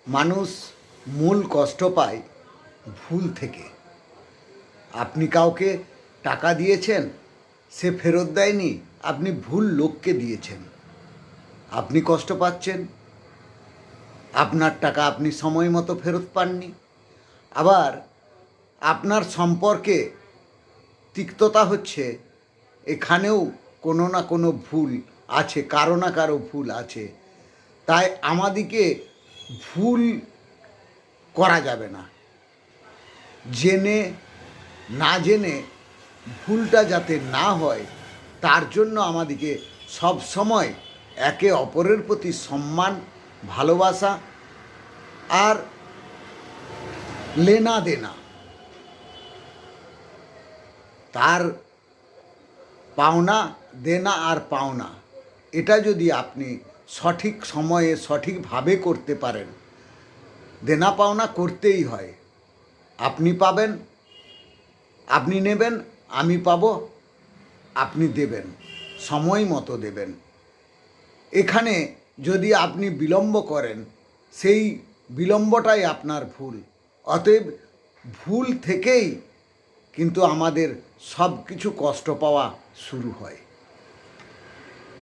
মানুষ মূল কষ্ট পায় ভুল থেকে। আপনি কাউকে টাকা দিয়েছেন, সে ফেরত দেয়নি, আপনি ভুল লোককে দিয়েছেন, আপনি কষ্ট পাচ্ছেন। আপনার টাকা আপনি সময় মতো ফেরত পাননি। আবার আপনার সম্পর্কে তিক্ততা হচ্ছে, এখানেও কোনো না কোনো ভুল আছে, কারো না কারো ভুল আছে। তাই আমাদিকে ভুল করা যাবে না। জেনে না জেনে ভুলটা যাতে না হয়, তার জন্য আমাদিকে সব সময় একে অপরের প্রতি সম্মান, ভালোবাসা আর লেনা দেনা, তার পাওনা দেনা আর পাওনা, এটা যদি আপনি সঠিক সময়ে সঠিকভাবে করতে পারেন, দেনা পাওনা করতেই হয়। আপনি পাবেন, আপনি নেবেন, আমি পাবো, আপনি দেবেন, সময় মতো দেবেন। এখানে যদি আপনি বিলম্ব করেন, সেই বিলম্বটাই আপনার ভুল। অতএব ভুল থেকেই কিন্তু আমাদের সব কিছু কষ্ট পাওয়া শুরু হয়।